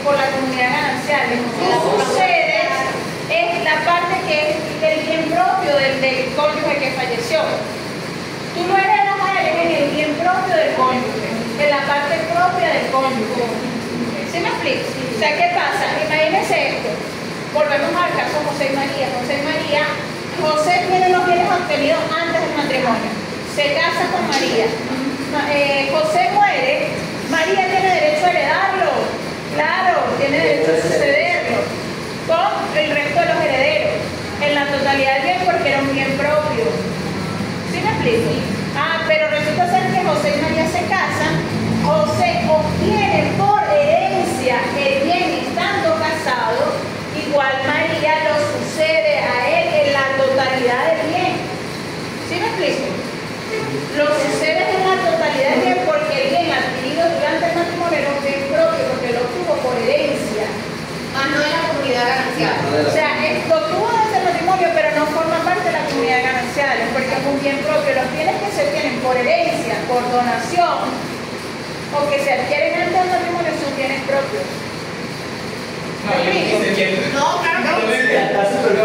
por la comunidad ganancial. Sus sucedes es la parte que es del bien propio del cónyuge que falleció. Tú lo heredas a él en el bien propio del cónyuge, en la parte propia del cónyuge. ¿Sí me explico? O sea, ¿qué pasa? Imagínense esto. Volvemos al caso José y María. José tiene los bienes obtenidos antes del matrimonio. Se casa con María. José muere. María tiene derecho a heredarlo. Claro, tiene derecho a sucederlo con el resto de los herederos. En la totalidad del bien porque era un bien propio. ¿Sí me explico? Pero resulta ser que José y María se casan. José obtiene por herencia el bien estando casado. Igual María lo sucede a él en la totalidad del bien. ¿Sí me explico? Lo sucede en la totalidad del bien porque el bien adquirido durante el matrimonio era un bien propio porque lo obtuvo por herencia. Más no de la comunidad ganancial. O sea, lo obtuvo desde el matrimonio pero no forma parte de la comunidad ganancial porque es un bien propio. Los bienes que se tienen por herencia, por donación o que se adquieren antes del matrimonio son bienes propios. No, claro que no. Pero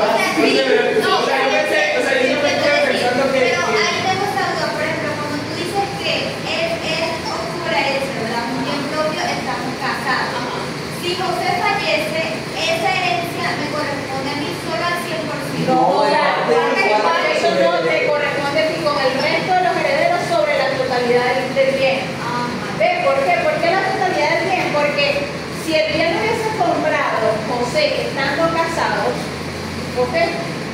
ahí tengo esta duda, por ejemplo, cuando tú dices que él obtuvo la herencia, ¿verdad? Un bien propio, estamos casados. Si José fallece, esa herencia me corresponde a mí solo al 100%. No, eso no te corresponde a ti con el resto de los herederos sobre la totalidad del bien. ¿Ves? ¿Por qué? ¿Por qué la totalidad del bien? Porque si el bien lo hubiese comprado José estando casados, ¿ok?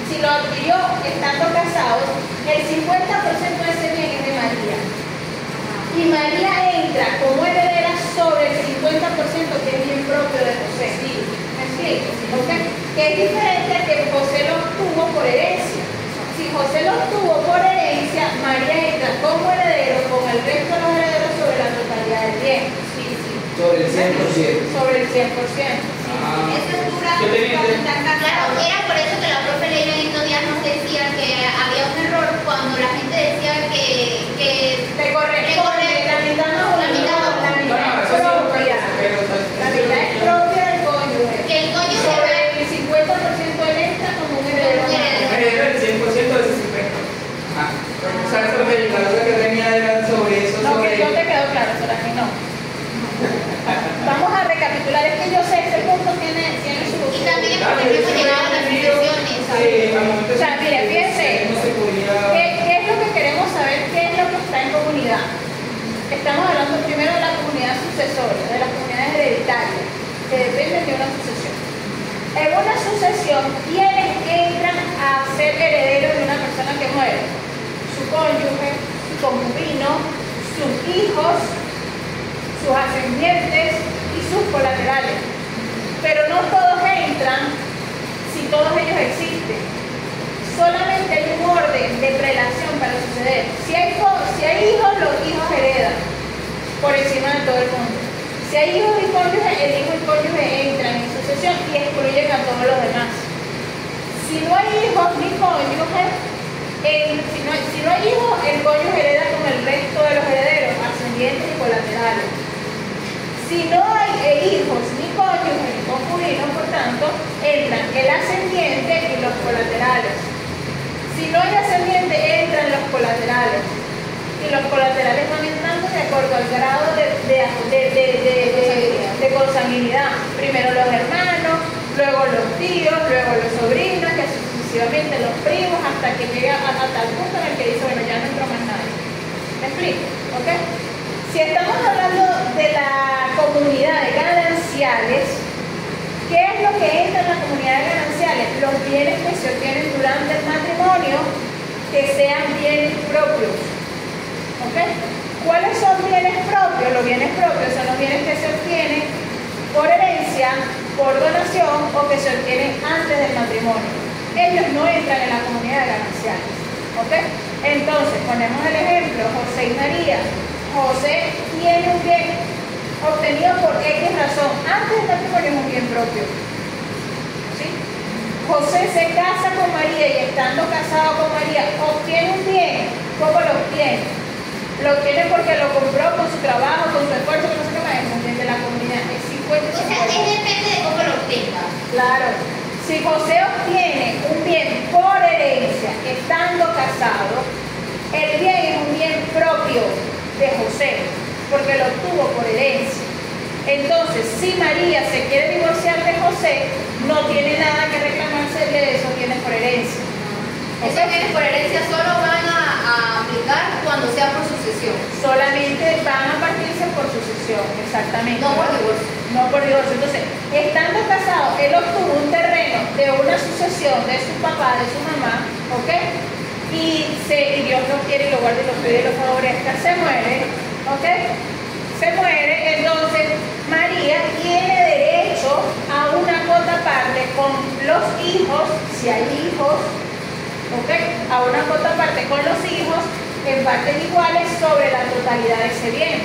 Si lo adquirió estando casados, el 50% de ese bien es de María. Y María entra como heredera sobre el 50% que es bien propio de José. ¿Me explico? ¿Ok? Que es diferente a que José lo obtuvo por herencia. Si José lo obtuvo por herencia, María entra como heredero con el resto de los herederos sobre la totalidad del bien. Sobre el 100%. Sobre el 100%. Eso es dura cuando están casados. Claro, era por eso que la profe Leila en estos días nos decía que había un error cuando la gente decía que te corresponde la mitad no, la mitad es propia. La mitad es propia del cónyuge. Que el cónyuge sobre el 50% él entra como un heredero. Heredero el 100% de ese 50%. ¿Sabes lo que la duda que tenía era sobre eso? No, que no te quedó claro, será que no. Vamos a recapitular, es que yo sé que este punto tiene su... Y también es porque hemos llegado a las decisiones. O sea, mire, fíjense, ¿qué es lo que queremos saber? ¿Qué es lo que está en comunidad? Estamos hablando primero de la comunidad sucesoria, de las comunidades hereditarias, que dependen de una sucesión. En una sucesión, ¿quiénes entran a ser herederos de una persona que muere? Su cónyuge, su concubino, sus hijos, sus ascendientes y sus colaterales. Pero no todos entran si todos ellos existen. Solamente hay un orden de prelación para suceder. Si hay hijos, los hijos heredan por encima de todo el mundo. Si hay hijos y cónyuge, el hijo y cónyuge entran en sucesión y excluyen a todos los demás. Si no hay hijos ni cónyuge, si no hay hijos, el cónyuge hereda con el resto de los herederos, ascendientes y colaterales. Si no hay hijos, ni cónyuges, ni concubinos, por tanto, entran el ascendiente y los colaterales. Si no hay ascendiente, entran los colaterales. Y los colaterales van entrando de acuerdo al grado de consanguinidad. Primero los hermanos, luego los tíos, luego los sobrinos, y así sucesivamente los primos, hasta que llega hasta el punto en el que dice, bueno, ya no entró más nadie. ¿Me explico? ¿Ok? Si estamos hablando de la comunidad de gananciales, ¿qué es lo que entra en la comunidad de gananciales? Los bienes que se obtienen durante el matrimonio, que sean bienes propios. ¿Ok? ¿Cuáles son bienes propios? Los bienes propios son los bienes que se obtienen por herencia, por donación o que se obtienen antes del matrimonio. Ellos no entran en la comunidad de gananciales. ¿Ok? Entonces, ponemos el ejemplo, José y María. José tiene un bien obtenido por X razón. Antes del matrimonio es un bien propio. ¿Sí? José se casa con María y estando casado con María obtiene un bien. ¿Cómo lo obtiene? Lo obtiene porque lo compró con su trabajo, con su esfuerzo, con no sé qué más, es un bien de la comunidad. Es 50-50. O sea, es el José obtiene un bien por herencia estando casado, el bien es un bien propio de José, porque lo obtuvo por herencia. Entonces, si María se quiere divorciar de José, no tiene nada que reclamarse de eso, tiene por herencia. Esos bienes por herencia solo van a aplicar cuando sea por sucesión. Solamente van a partirse por sucesión, exactamente. No por divorcio. No por divorcio. Entonces, estando casado, él obtuvo un terreno de una sucesión de su papá, de su mamá, ¿ok? Y Dios lo quiere y lo guarda y lo cuida y lo favorezca, se muere, ¿ok? Se muere, entonces María tiene derecho a una cuota parte con los hijos, si hay hijos, ¿ok? A una cuota parte con los hijos en partes iguales sobre la totalidad de ese bien.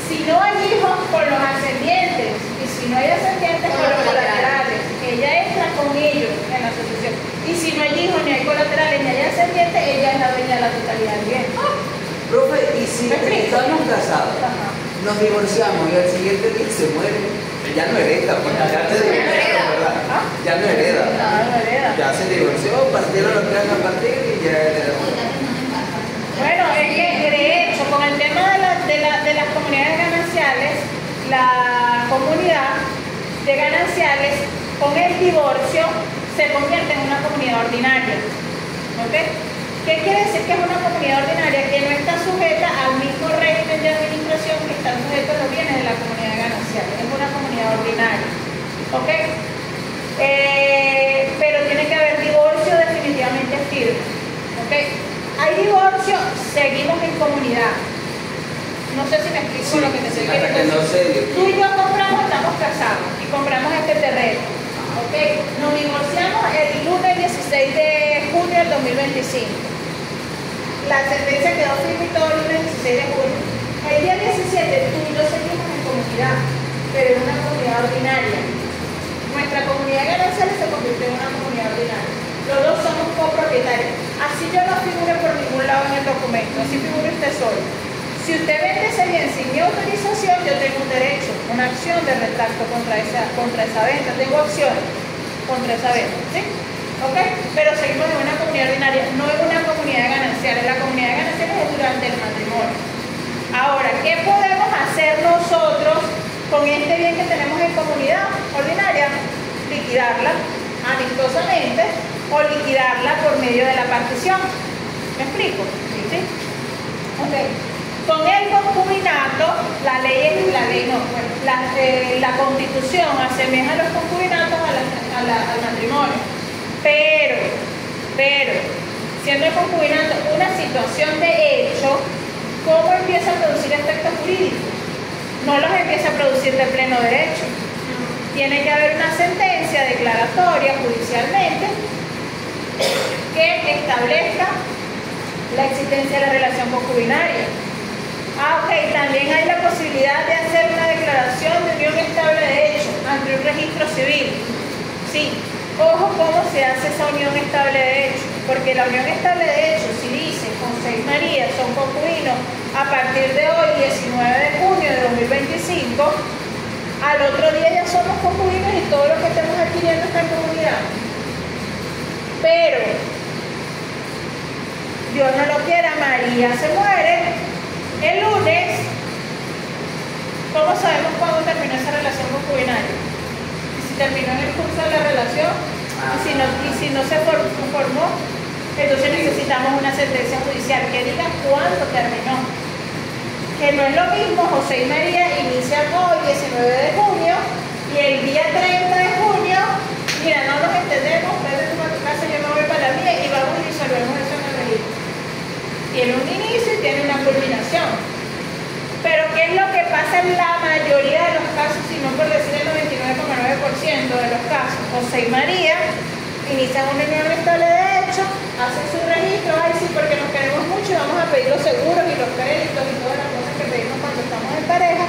Si no hay hijos, con los ascendientes, y si no hay ascendientes, con los colaterales. Ella entra con ellos en la sucesión. Y si no hay hijos, ni hay colaterales, ni hay ascendientes, ella es la dueña de la totalidad del bien. Profe, y si estamos casados, Ajá. nos divorciamos y al siguiente día se muere, ya no hereda, porque ya se divorció, ¿verdad? ¿Ah? Ya no hereda. No hereda. Ya se divorció, partieron los que iban a partir y ya heredó. Bueno, es que de hecho, con el tema de las comunidades gananciales, la comunidad de gananciales con el divorcio se convierte en una comunidad ordinaria. ¿Ok? ¿Qué quiere decir que es una comunidad ordinaria? Que no está sujeta al mismo régimen de administración que están sujetos los bienes de la comunidad ganancial. Es una comunidad ordinaria. ¿Ok? Pero tiene que haber divorcio definitivamente firme. ¿Ok? Hay divorcio, seguimos en comunidad. No sé si me explico lo que te estoy hasta que diciendo. no se... Tú y yo compramos, estamos casados y compramos este terreno. ¿Ok? Nos divorciamos el lunes 16 de junio del 2025. La sentencia quedó firme todo el lunes 16 de junio. El día 17 tú y yo seguimos en comunidad, pero en una comunidad ordinaria. Nuestra comunidad ganancial se convirtió en una comunidad ordinaria. Los dos somos copropietarios. Así yo no figure por ningún lado en el documento, así figure usted solo. Si usted vende ese bien sin mi autorización, yo tengo un derecho, una acción de retracto contra esa venta. Tengo acciones contra esa venta, ¿sí? ¿Ok? Pero seguimos en una comunidad ordinaria, no en una comunidad ganancial. La comunidad ganancial es durante el matrimonio. Ahora, ¿qué podemos hacer nosotros con este bien que tenemos en comunidad ordinaria? Liquidarla amistosamente o liquidarla por medio de la partición. ¿Me explico? ¿Sí? Ok. Con el concubinato, la Constitución asemeja los concubinatos al matrimonio. Pero, siendo el concubinato una situación de hecho, ¿cómo empieza a producir efectos jurídicos? No los empieza a producir de pleno derecho. Tiene que haber una sentencia declaratoria judicialmente que establezca la existencia de la relación concubinaria. Ok, también hay la posibilidad de hacer una declaración de unión estable de hecho ante un registro civil. Sí, ojo cómo se hace esa unión estable de hecho, porque la unión estable de hecho, si dice José y María son concubinos a partir de hoy, 19 de junio de 2025, al otro día ya somos concubinos y todo lo que estemos adquiriendo está en comunidad. Pero Dios no lo quiera, María se muere el lunes. ¿Cómo sabemos cuándo terminó esa relación concubinaria? Y si terminó en el curso de la relación, y si no se formó, entonces necesitamos una sentencia judicial que diga cuándo terminó. Que no es lo mismo, José y María inician hoy, 19 de junio, y el día 30 de junio, mira, no nos entendemos, vete tú a tu casa, yo me voy para la mía y vamos y disolvemos eso en el registro. Tiene un inicio y tiene una culminación. Pero ¿qué es lo que pasa en la mayoría de los casos, si no por decir el 99,9% de los casos? José y María inician una unión estable de hecho, hacen su registro, ay sí, porque nos queremos mucho y vamos a pedir los seguros y los créditos y todas las cosas que pedimos cuando estamos en pareja,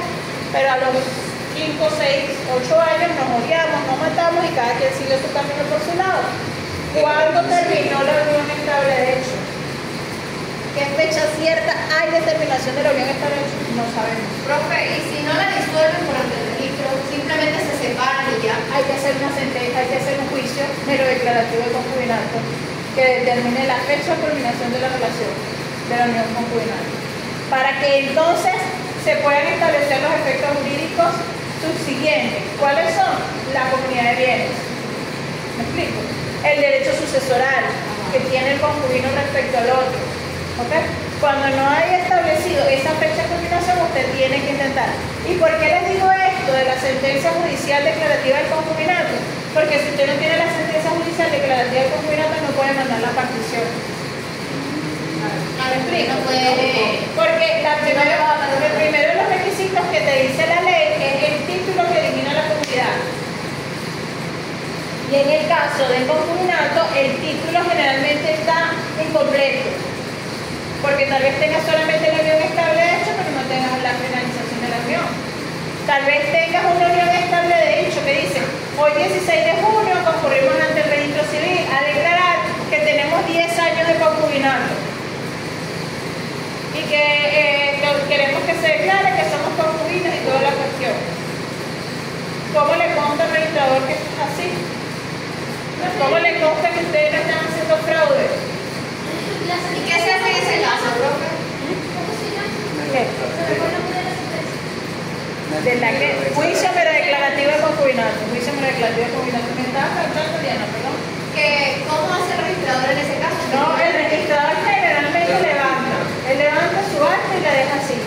pero a los 5, 6, 8 años nos odiamos, nos matamos y cada quien sigue su camino por su lado. ¿Cuándo terminó la unión estable de hecho? ¿Qué fecha cierta hay de terminación de la unión estable de hecho? No sabemos. Profe, y si no la disuelven por ante el registro, simplemente se separan y ya. Hay que hacer una sentencia, hay que hacer un juicio. número declarativo de concubinato que determine la fecha de culminación de la relación de la unión concubinal, para que entonces se puedan establecer los efectos jurídicos subsiguientes. ¿Cuáles son? La comunidad de bienes. ¿Me explico? El derecho sucesoral que tiene el concubino respecto al otro. ¿Ok? Cuando no haya establecido esa fecha de culminación, usted tiene que intentar. ¿Y por qué les digo esto de la sentencia judicial declarativa del concubinato? Porque si usted no tiene la sentencia judicial declarativa del concubinato, no puede mandar la partición. ¿Me explico? No puede. Porque el primero de los requisitos que te dice la ley es el título que elimina la comunidad. Y en el caso del concubinato, el título generalmente está incompleto. Porque tal vez tengas solamente la unión estable de hecho, pero no tengas la finalización de la unión. Tal vez tengas una unión estable de hecho que dice, hoy 16 de junio concurrimos ante el registro civil a declarar que tenemos 10 años de concubinato. Y que queremos que se declare que somos concubinas y toda la cuestión. ¿Cómo le consta al registrador que esto es así? ¿Cómo le consta que ustedes no están haciendo fraude? ¿Y qué se hace en ese caso, profe? ¿Cómo se llama? ¿Qué? ¿Se recuerda muy de la sentencia? De la que juicio pero declarativo de concubinato. Juicio pero declarativo de concubinato. Me estaba faltando, Diana, perdón. ¿Cómo hace el registrador en ese caso? No, el registrador generalmente levanta. Él levanta su acta y la deja así.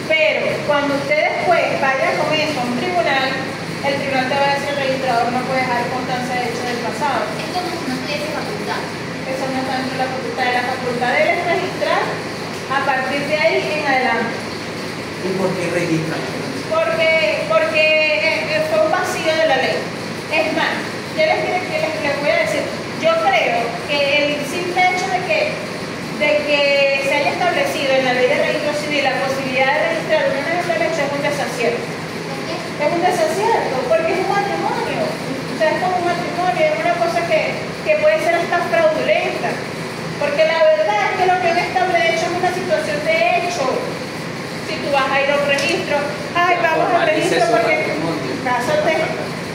Pero cuando usted después vaya con eso a un tribunal, el tribunal te va a decir el registrador no puede dejar constancia de hechos del pasado. Es como si no tuviese facultad. Eso no está dentro de la facultad. La facultad de él es registrar a partir de ahí en adelante. ¿Y por qué registran? Porque fue un vacío de la ley. Es más, yo les voy a decir, yo creo que el simple hecho de que se haya establecido en la ley de registro civil la posibilidad de registrar una unión de hecho es un desacierto. Es un desacierto, porque es un matrimonio. O sea, es como un matrimonio, es una cosa que puede ser hasta fraudulenta. Porque la verdad es que lo que no estable de hecho es una situación de hecho. Si tú vas a ir a un registro, ay, vamos al registro porque cásate.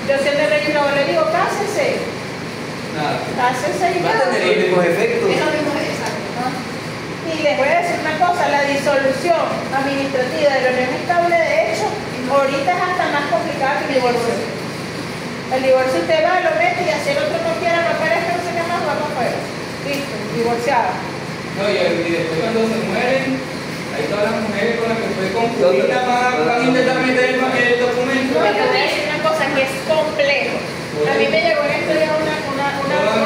Yo siendo el registrador le digo, cásese. Cásese y Va a tener los mismos efectos. Es lo mismo, exacto. ¿no? Y les voy a decir una cosa, la disolución administrativa de la unión estable de hecho, ahorita es hasta más complicada que el divorcio. El divorcio usted va, lo mete y así el otro no quiera, no aparezca, no sé qué más, va para afuera. Listo, divorciado. No, y después cuando se mueren, ahí todas las mujeres con las que fue concubina van a intentar meter el documento. No, yo voy a decir una cosa que es complejo. A mí me llegó en estos días una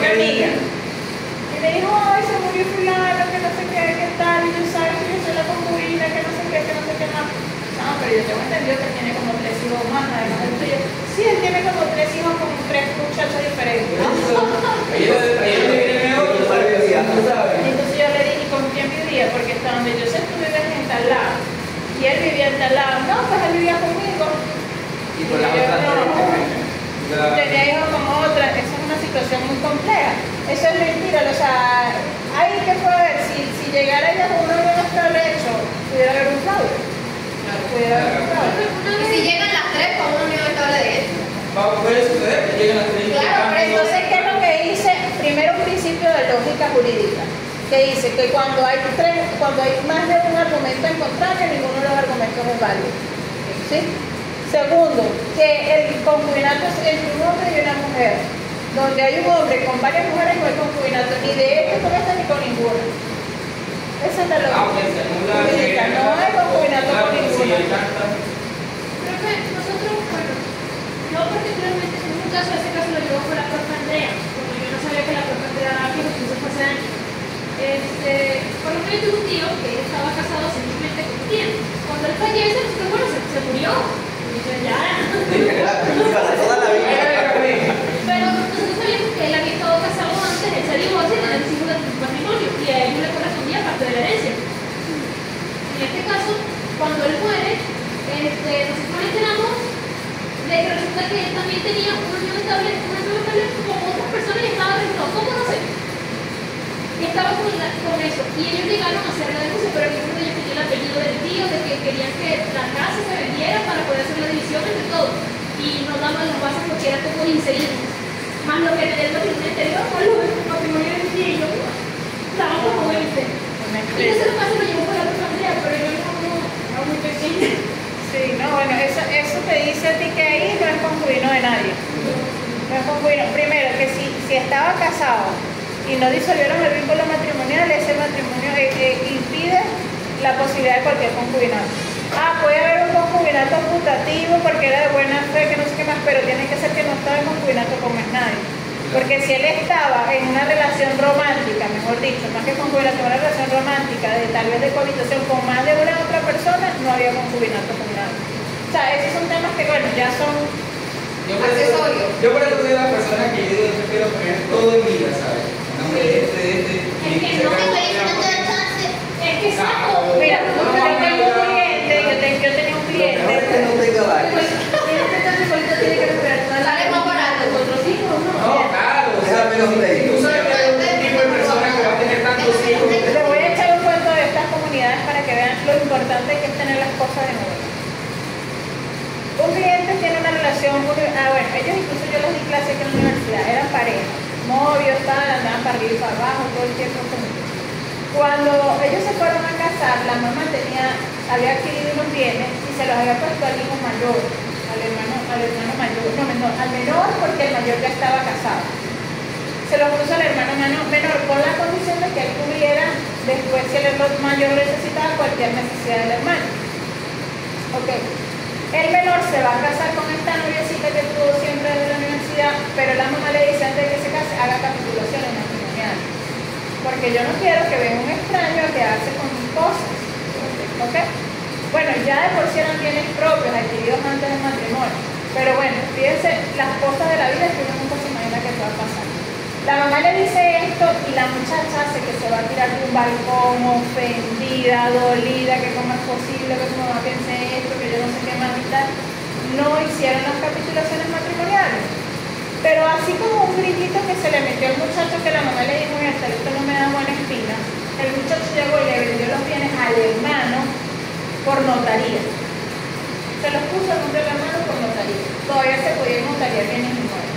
amiga y me dijo, ay, se murió fulano, que no sé qué tal, y tú sabes que yo soy la concubina, que no sé qué más. No, pero yo tengo entendido que tiene como 3 hijos más, además del tuyo. Sí, él tiene como 3 hijos con 3 muchachos diferentes. Ahí es donde viene mejor, tú sabes. Y entonces yo le dije, ¿y con quién vivía? Porque hasta donde yo sé, tú vives en tal lado. Y él vivía en tal lado. No, pues él vivía conmigo. Y con la yo, otra no, tenía hijos con otra. Esa es una situación muy compleja. Eso es mentira. O sea, hay que poder, si llegara ella con una unión estable hecho, pudiera haber un fraude. Pudiera haber un fraude. Y si llegan las 3 con una unión estable de hecho. Puede suceder que lleguen las 3 y Claro, pero entonces, ¿qué es lo que dice? Primero, un principio de lógica jurídica, que dice que cuando hay más de un argumento en contrario, ninguno de los argumentos es válido. ¿Sí? Segundo, que el concubinato es entre un hombre y una mujer. Donde hay un hombre con varias mujeres, no hay concubinato, ni de este con esta ni con ninguna. Esa es la lógica jurídica. No hay concubinato con ninguna. Creo que nosotros, bueno, yo particularmente en un caso, ese caso lo llevo con la propia Andrea, porque yo no sabía que la propia Andrea daba hijos, eso fue hace años. Por ejemplo, yo tuve un tío que estaba casado simplemente con un tío. Cuando él fallece, nosotros, bueno, se murió. Y yo ya. Toda la vida. Pero nosotros sabíamos que él había estado casado antes, él se divorcia y tenía 2 hijos de su matrimonio, y a él no le correspondía parte de la herencia. En este caso, cuando él muere, nosotros nos enteramos de que resulta que él también tenía una unión estable con otras personas y estaba registrado. ¿Cómo no sé? Y estaba con eso. Y ellos llegaron a hacer la denuncia, pero ninguno de ellos tenía el apellido del tío, de que querían que la casa se vendiera para poder hacer la división entre todos. Y no daban las bases porque era como inserino. más lo que tenía el matrimonio anterior, más lo del matrimonio de mi tía y yo, estaba como 20. Y ese caso lo llevo por la otra familia, pero yo no, era muy pequeña. Sí, no, bueno, eso te dice a ti que ahí no es concubino de nadie. No es concubino. Primero, que si estaba casado y no disolvieron el vínculo matrimonial, ese matrimonio impide la posibilidad de cualquier concubinato. Puede haber un concubinato putativo porque era de buena fe, que no sé qué más, pero tiene que ser que no estaba en concubinato con más nadie. Porque si él estaba en una relación romántica, mejor dicho, más que concubinato, una relación romántica, de tal vez de cohabitación con más de una otra persona, no había concubinato con nadie. O sea, esos son temas que, bueno, ya son accesorios. Yo por eso soy la persona que yo digo, yo quiero poner todo en vida, ¿sabes? Nombre Es que no me estoy diciendo de chance. Es que exacto. Mira, yo tengo un cliente, yo tenía un cliente. Lo mejor es que no tenga varios. Tiene que recuperar toda la Sale más barato. otros hijos, ¿no? No, claro, o sea, Déjame los tú sabes que hay un tipo de persona que va a tener tantos hijos. Les voy a echar un cuento de estas comunidades para que vean lo importante que es tener las cosas en orden. Un cliente tiene una relación, bueno, ellos incluso yo les di clase aquí en la universidad, eran pareja, novios, tal, andaban para arriba y para abajo, todo el tiempo juntos. Cuando ellos se fueron a casar, la mamá había adquirido unos bienes y se los había puesto al hijo mayor, al hermano mayor, al menor, porque el mayor ya estaba casado. Se los puso al hermano menor con la condición de que él cubriera después, si el mayor necesitaba, cualquier necesidad del hermano. Ok. El menor se va a casar con esta noviecita que tuvo siempre desde la universidad, pero la mamá le dice antes de que se case, haga capitulaciones matrimoniales. Porque yo no quiero que venga un extraño a quedarse con mis cosas. ¿Ok? Bueno, ya de por sí eran bienes propios, adquiridos antes del matrimonio. Pero bueno, fíjense las cosas de la vida que uno nunca se imagina que va a pasar. La mamá le dice esto y la muchacha hace que se va a tirar de un balcón, ofendida, dolida, que cómo es posible que su mamá piense esto, que yo no sé qué más y tal. No hicieron las capitulaciones matrimoniales. Pero así como un grillito que se le metió al muchacho que la mamá le dijo, mira, esto no me da buena espina, el muchacho llegó y le vendió los bienes al hermano por notaría. Se los puso al nombre del hermano por notaría. Todavía se podía notaría bienes inmuebles.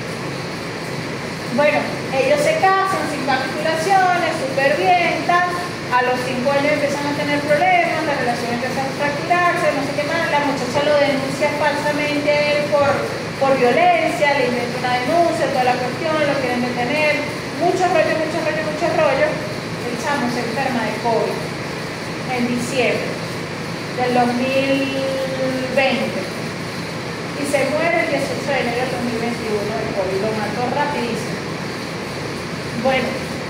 Bueno, ellos se casan sin capitulaciones, súper bien, tal. A los 5 años empiezan a tener problemas, la relación empieza a fracturarse, no sé qué más. La muchacha lo denuncia falsamente a él por violencia, le inventa una denuncia, toda la cuestión, lo quieren detener. Mucho rollo. El chamo se enferma de COVID en diciembre del 2020. Y se muere el 18 de enero del 2021 de COVID, lo mató rapidísimo. Bueno,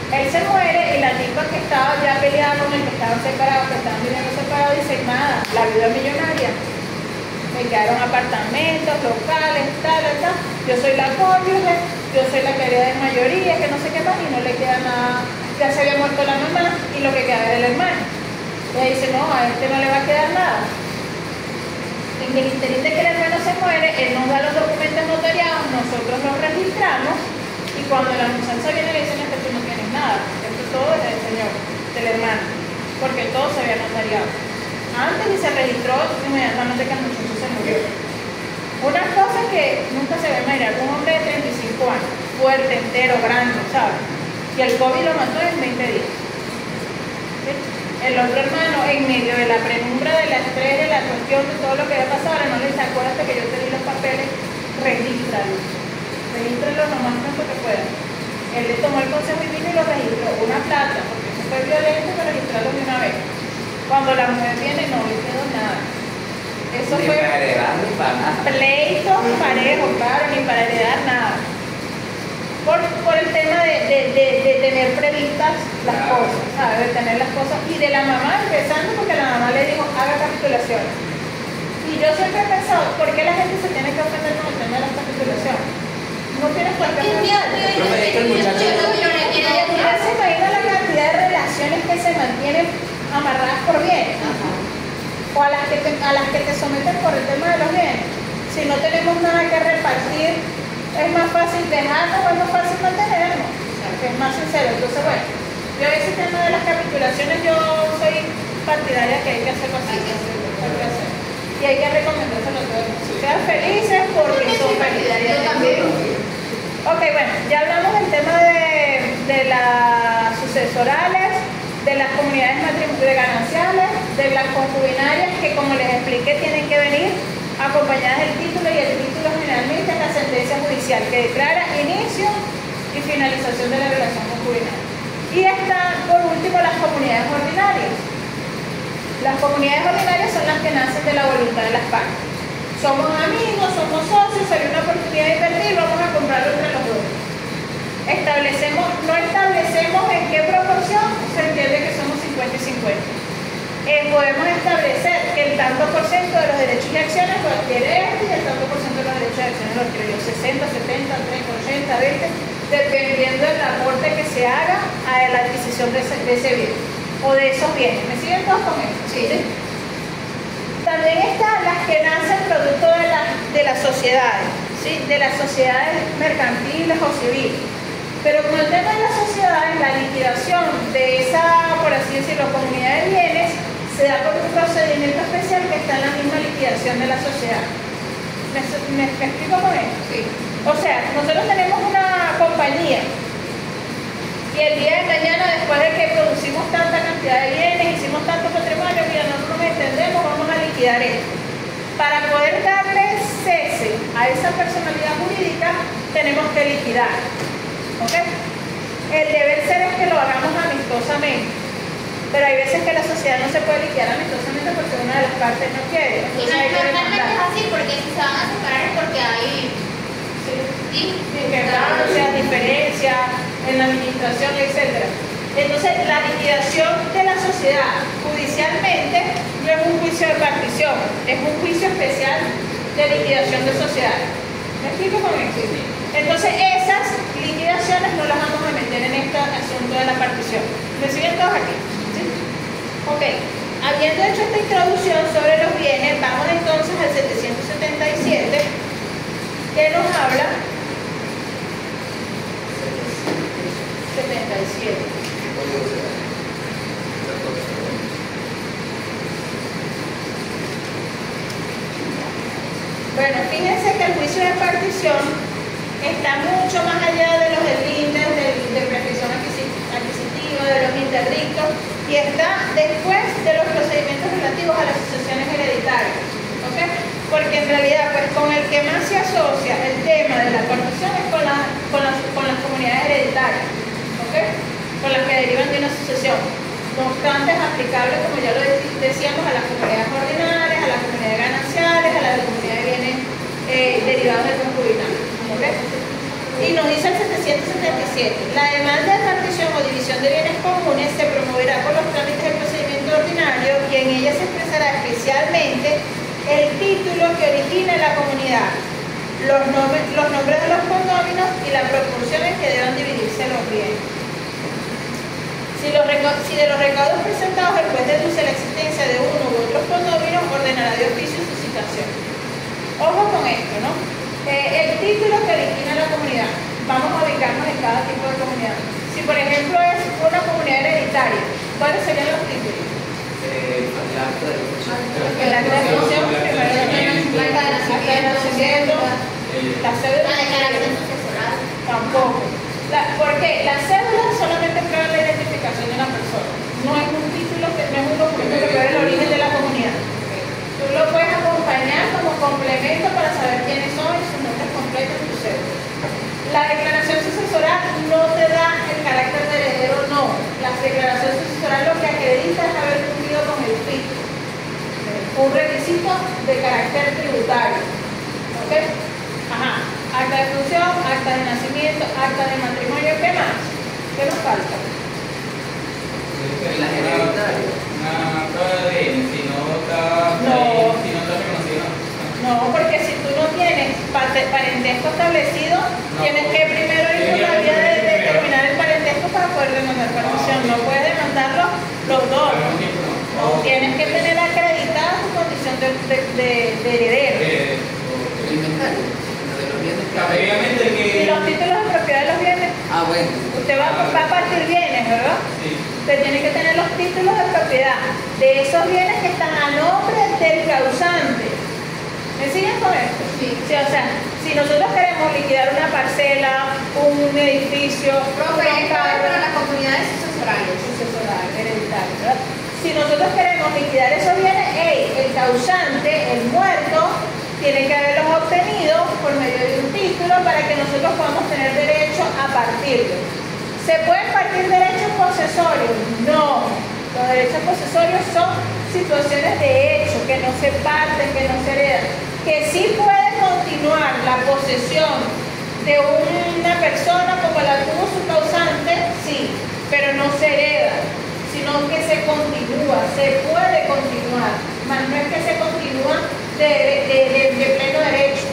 él se muere y la tipa que estaba ya peleada con el que estaban separados, que estaban viviendo separados, dice, nada, la vida millonaria. Me quedaron apartamentos, locales, tal. Yo soy la cónyuge, yo soy la que hereda de mayoría, que no sé qué más, y no le queda nada. Ya se había muerto la mamá y lo que queda era el hermano. Ella dice, no, a este no le va a quedar nada. En el interín de que el hermano se muere, él nos da los documentos notariados, nosotros los registramos y cuando la muchacha viene le dicen que tú no tienes nada, esto todo es del señor, del hermano, porque todo se había notariado. Antes y se registró inmediatamente que el muchacho se murió. Una cosa que nunca se ve imaginar, un hombre de 35 años, fuerte, entero, grande, ¿sabes? Y el COVID lo mató en 20 días. ¿Sí? El otro hermano, en medio de la penumbra del estrés, de la cuestión de todo lo que había pasado, no le dice, acuérdate que yo te di los papeles, regístralos lo más pronto que puedas. Él le tomó el consejo y vino y lo registró, una plata, porque eso fue violento, pero registrarlo de una vez. Cuando la mujer viene, no le quedó nada. Eso Ni fue para heredar ni para nada. pleito parejo, claro, ni para heredar nada. Por el tema de tener previstas las cosas, ¿sabes? De tener las cosas. Y de la mamá, empezando porque la mamá le dijo, haga capitulaciones. Y yo siempre he pensado, ¿por qué la gente se tiene que ofender con el tema de las capitulaciones? No tienes por qué ofender. Ya se imagina la cantidad de relaciones que se mantienen amarradas por bienes. O a las que te someten por el tema de los bienes. Si no tenemos nada que repartir, es más fácil dejarnos o es más fácil mantenernos, que es más sincero. Entonces, bueno, yo ese tema de las capitulaciones, yo soy partidaria que hay que hacerlo así. Y hay que recomendárselo a todos. Sean felices porque son felices. Yo también. Ok, bueno, ya hablamos del tema de las sucesorales, de las comunidades gananciales, de las concubinarias, que como les expliqué tienen que venir acompañadas del título, y el título generalmente es la sentencia judicial que declara inicio y finalización de la relación concubinaria. Y están por último las comunidades ordinarias. Las comunidades ordinarias son las que nacen de la voluntad de las partes. Somos amigos, somos socios, hay una oportunidad de invertir, vamos a comprarlo entre los dos. No establecemos en qué proporción, se entiende que somos 50 y 50. Podemos establecer que el tanto por ciento de los derechos y acciones lo adquiere este y el tanto por ciento de los derechos y acciones lo adquiere yo, 60, 70, 30, 80, 20, dependiendo del aporte que se haga a la adquisición de ese bien o de esos bienes. ¿Me siguen todos con esto? Sí. También están las que nacen producto de las sociedades, ¿sí? De las sociedades mercantiles o civiles. Pero con el tema de las sociedades, la liquidación de esa, por así decirlo, comunidad de bienes se da por un procedimiento especial que está en la misma liquidación de la sociedad. ¿Me explico con esto? Sí. O sea, nosotros tenemos una compañía y el día de mañana, después de que producimos tanta cantidad de bienes, hicimos tanto patrimonio, mira, nosotros nos entendemos, vamos a liquidar esto. Para poder darle cese a esa personalidad jurídica, tenemos que liquidar. ¿Ok? El deber ser es que lo hagamos amistosamente. Pero hay veces que la sociedad no se puede liquidar amistosamente porque una de las partes no quiere. Y Entonces hay que normalmente es demandar. así, porque si se van a separar es porque hay Discrepancias, diferencias en la administración, etc. Entonces, la liquidación de la sociedad judicialmente no es un juicio de partición, es un juicio especial de liquidación de sociedades. ¿Me explico con esto? Entonces, esas liquidaciones no las vamos a meter en este asunto de la partición. ¿Me siguen todos aquí? ¿Sí? Ok. Habiendo hecho esta introducción sobre los bienes, vamos entonces al 777, que nos habla 77. Bueno, fíjense que el juicio de partición está mucho más allá de los delindes, de prescripción adquisitiva, de los interdictos, y está después de los procedimientos relativos a las sucesiones hereditarias. ¿Ok? Porque en realidad, pues con el que más se asocia el tema de la partición es con las comunidades hereditarias. ¿Ok? Con las que derivan de una sucesión. No obstante, es aplicable, como ya lo decíamos, a las comunidades ordinarias, a las comunidades gananciales, a las comunidades de bienes derivados del concubinato. ¿Okay? Y nos dice el 777, la demanda de partición o división de bienes comunes se promoverá por los trámites del procedimiento ordinario y en ella se expresará especialmente el título que origina la comunidad, los nombres de los condóminos y la proporción en que deban dividirse los bienes. Si de los recaudos presentados el juez deduce la existencia de uno u otros condóminos, ordenará de oficio su citación. Ojo con esto, ¿no? El título que origina la comunidad. Vamos a ubicarnos en cada tipo de comunidad. Si por ejemplo es una comunidad hereditaria, ¿cuáles serían los títulos? El acta de función. El acta de función, primero el acta de nacimiento, la cédula. La declaración sucesoral. Tampoco. Porque la cédula solamente prueba la identificación de una persona. No es un título, no es un documento que pruebe el origen de la comunidad. Tú lo puedes acompañar como complemento para saber quiénes son y sus nombres completos en tu cédula. La declaración sucesoral no te da el carácter de heredero, no. La declaración sucesoral lo que acredita es haber cumplido con el título. Un requisito de carácter tributario. ¿Ok? Ajá. Acta de función, acta de nacimiento, acta de matrimonio, ¿qué más? ¿Qué nos falta? Las hereditarias. Una prueba de si no está No. si no está reconocido. No, porque si tú no tienes parentesco establecido, tienes que primero ir por la vía de determinar el parentesco para poder demandar permisión. No puedes demandarlo los dos. No, tienes que tener acreditada tu condición de heredero. El inventario. Lo de los bienes. Obviamente Y que los títulos de propiedad de los bienes, Ah, bueno. usted va a partir bienes, ¿verdad? sí. Usted tiene que tener los títulos de propiedad de esos bienes que están a nombre del causante. ¿Me siguen con esto? Sí. Sí, o sea, si nosotros queremos liquidar una parcela, un edificio, Profe, unos esto es para carros, las comunidades sucesorales. sucesoral, hereditario, ¿verdad? Si nosotros queremos liquidar esos bienes, el causante, el muerto, tiene que haberlos obtenido por medio de un título para que nosotros podamos tener derecho a partirlo. ¿Se pueden partir derechos posesorios? No. Los derechos posesorios son situaciones de hecho, que no se parten, que no se heredan. Que sí puede continuar la posesión de una persona como la tuvo su causante, sí, pero no se hereda, sino que se continúa, se puede continuar, más no es que se continúa de pleno derecho.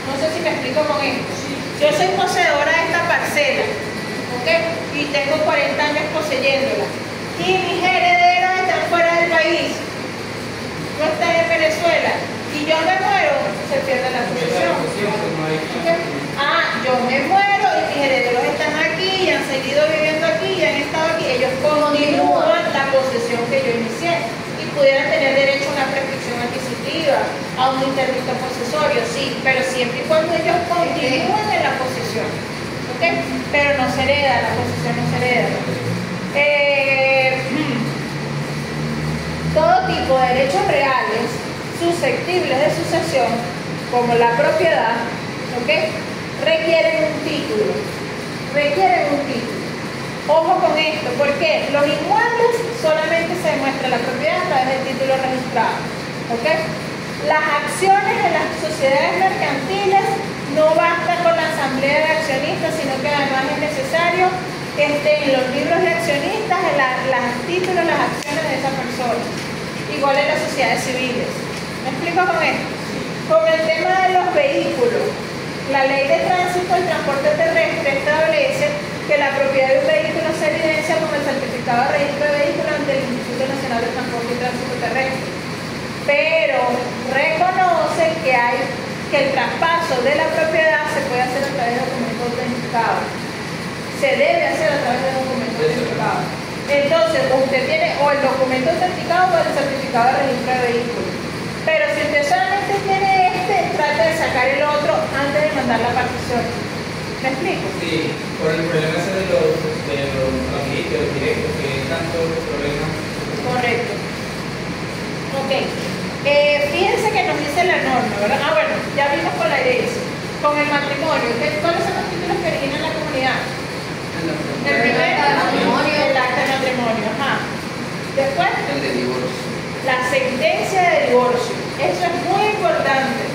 No sé si me explico con esto. Yo soy poseedora de esta parcela, ¿ok? Y tengo 40 años poseyéndola. Y mis herederos están fuera del país, no están en Venezuela. Y yo me muero, se pierde la posesión. Yo me muero y mis herederos están aquí y han seguido viviendo aquí y han estado aquí. Ellos continúan la posesión que yo inicié y pudieran tener derecho a una prescripción adquisitiva, a un interdicto posesorio, sí, pero siempre y cuando ellos continúen en la posesión. ¿Ok? Pero no se hereda, la posesión no se hereda. Todo tipo de derechos reales susceptibles de sucesión, como la propiedad, ¿ok? Requieren un título. Ojo con esto, porque los inmuebles solamente se demuestra la propiedad a través del título registrado, ¿ok? Las acciones de las sociedades mercantiles no basta con la asamblea de accionistas, sino que además es necesario que estén en los libros de accionistas, los títulos, las acciones de esa persona. Igual en las sociedades civiles. ¿Me explico con esto? Con el tema de los vehículos, la ley de tránsito y transporte terrestre establece que la propiedad de un vehículo se evidencia con el certificado de registro de vehículo ante el Instituto Nacional de Transporte y Tránsito Terrestre. Pero reconoce que el traspaso de la propiedad se puede hacer a través de documentos autenticados. Se debe hacer a través de documentos autenticados. Entonces, usted tiene o el documento autenticado o el certificado de registro de vehículos. Pero si usted solamente tiene trate de sacar el otro antes de mandar la partición. ¿Me explico? Sí, por el problema ese de los amiguitos directos, que hay tantos problemas. Correcto. Ok. Fíjense que nos dice la norma, ¿verdad? Bueno, ya vimos con la herencia. Con el matrimonio. ¿Cuáles son los títulos que originan la comunidad? El primer matrimonio, el acta de matrimonio, ajá. Después, El de divorcio. la sentencia de divorcio. Eso es muy importante.